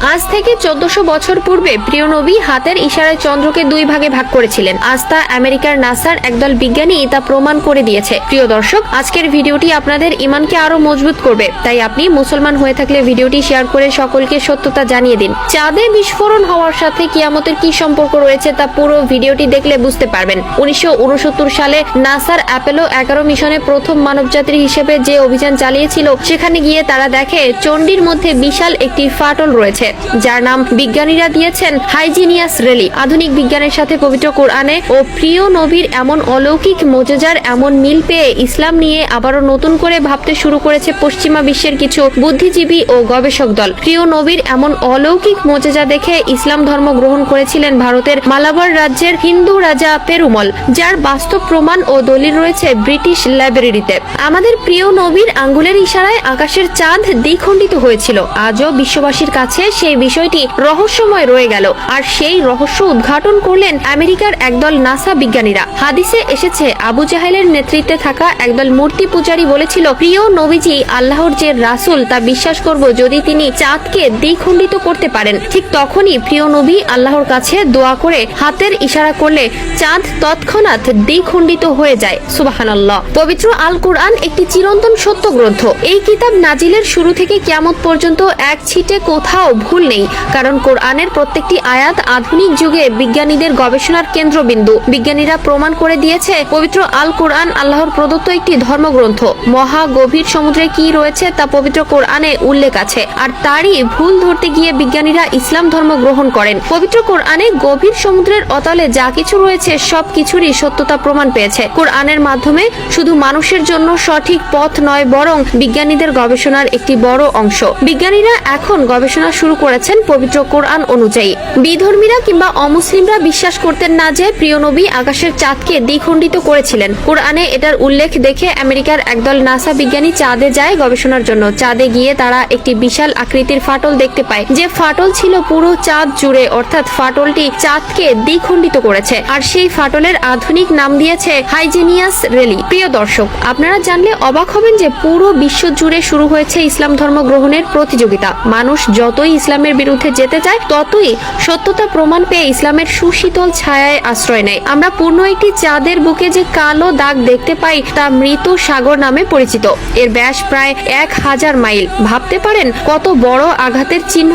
আজ থেকে 1400 বছর পূর্বে প্রিয় নবী হাতের ইশারায় চন্দ্রকে দুই ভাগে ভাগ করেছিলেন। আজ তা আমেরিকার নাসার একদল বিজ্ঞানী তা প্রমাণ করে দিয়েছে। প্রিয় দর্শক, আজকের ভিডিওটি আপনাদের ঈমানকে আরো মজবুত করবে, তাই আপনি মুসলমান হয়ে থাকলে ভিডিওটি শেয়ার করে সকলকে সত্যতা জানিয়ে দিন। চাঁদে বিস্ফোরণ হওয়ার সাথে কিয়ামতের কি সম্পর্ক রয়েছে তা পুরো ভিডিওটি দেখলে বুঝতে পারবেন। 1969 সালে নাসার অ্যাপোলো 11 মিশনে প্রথম মানবযাত্রী হিসেবে যে অভিযান চালিয়েছিল, সেখানে গিয়ে তারা দেখে চণ্ডীর মধ্যে বিশাল একটি ফাটল রয়েছে, যার নাম বিজ্ঞানীরা দিয়েছেন হাইজিনিয়াস রেলি। আধুনিক বিজ্ঞানের সাথে পবিত্র কোরআনে ও প্রিয় নবীর এমন অলৌকিক মোজেজার এমন মিল পেয়ে ইসলাম নিয়ে আবারও নতুন করে ভাবতে শুরু করেছে পশ্চিমা বিশ্বের কিছু বুদ্ধিজীবী ও গবেষক দল। প্রিয় নবীর এমন অলৌকিক মোজেজা দেখে ইসলাম ধর্ম গ্রহণ করেছিলেন ভারতের মালাবার রাজ্যের হিন্দু রাজা পেরুমল, যার বাস্তব প্রমাণ ও দলিল রয়েছে ব্রিটিশ লাইব্রেরিতে। আমাদের প্রিয় নবীর আঙ্গুলের ইশারায় আকাশের চাঁদ দ্বিখণ্ডিত হয়েছিল। আজও বিশ্ববাসীর কাছে সেই বিষয়টি রহস্যময় রয়ে গেল, আর সেই রহস্য উদ্ঘাটন করলেন আমেরিকার একদল নাসা বিজ্ঞানীরা। হাদিসে এসেছে, আবু জাহেলের নেতৃত্বে থাকা একদল মূর্তি পূজারী বলেছিল, প্রিয় নবীজি আল্লাহর যে রাসূল তা বিশ্বাস করব যদি তিনি চাঁদকে দ্বিখণ্ডিত করতে পারেন। ঠিক তখনই প্রিয় নবী আল্লাহর কাছে দোয়া করে হাতের ইশারা করলে চাঁদ তৎক্ষণাৎ দ্বিখণ্ডিত হয়ে যায়। সুবহানাল্লাহ। পবিত্র আল কুরআন একটি চিরন্তন সত্য গ্রন্থ। এই কিতাব নাজিলের শুরু থেকে কিয়ামত পর্যন্ত এক ছিটে কোথাও ভুল নেই, কারণ কোরআনের প্রত্যেকটি আয়াত আধুনিক যুগে বিজ্ঞানীদের গবেষণার কেন্দ্রবিন্দু। বিজ্ঞানীরা প্রমাণ করে দিয়েছে পবিত্র আল কুরআন আল্লাহর প্রদত্ত একটি ধর্মগ্রন্থ। মহা গভীর সমুদ্রে কি রয়েছে তা পবিত্র কোরআনে উল্লেখ আছে, আর তারই ভুল ধরতে গিয়ে বিজ্ঞানীরা ইসলাম ধর্ম গ্রহণ করেন। পবিত্র কোরআনে গভীর সমুদ্রের অতলে যা কিছু রয়েছে সব কিছুরই সত্যতা প্রমাণ পেয়েছে। কোরআনের মাধ্যমে শুধু মানুষের জন্য সঠিক পথ নয়, বরং বিজ্ঞানীদের গবেষণার একটি বড় অংশ। বিজ্ঞানীরা এখন গবেষণা শুরু করেছেন পবিত্র কোরআন অনুযায়ী। বিধর্মীরা কিংবা অমুসলিমরা বিশ্বাস করতেন না যে প্রিয় নবী আকাশের চাঁদকে দ্বিখণ্ডিত করেছিলেন। কোরআনে এটার উল্লেখ দেখে আমেরিকার একদল নাসা বিজ্ঞানী চাঁদে যায় গবেষণার জন্য। চাঁদে গিয়ে তারা একটি বিশাল আকৃতির ফাটল দেখতে পায়, যে ফাটল ছিল পুরো চাঁদ জুড়ে, অর্থাৎ ফাটলটি চাঁদকে দ্বিখণ্ডিত করেছে, আর সেই ফাটলের আধুনিক নাম দিয়েছে হাইজিনিয়াস রেলি। প্রিয় দর্শক, আপনারা জানলে অবাক হবেন যে পুরো বিশ্ব জুড়ে শুরু হয়েছে ইসলাম ধর্ম গ্রহণের প্রতিযোগিতা। মানুষ যতই ইসলামের বিরুদ্ধে যেতে চায়, ততই সত্যতা প্রমাণ পেয়ে ইসলামের সুশীতল ছায়ায় আশ্রয় নেয়। আমরা পূর্ণ একটি চাঁদের বুকে যে কালো দাগ দেখতে পাই তা মৃত সাগর নামে পরিচিত। এর ব্যাস প্রায় 1000 মাইল। ভাবতে পারেন কত বড় আঘাতের চিহ্ন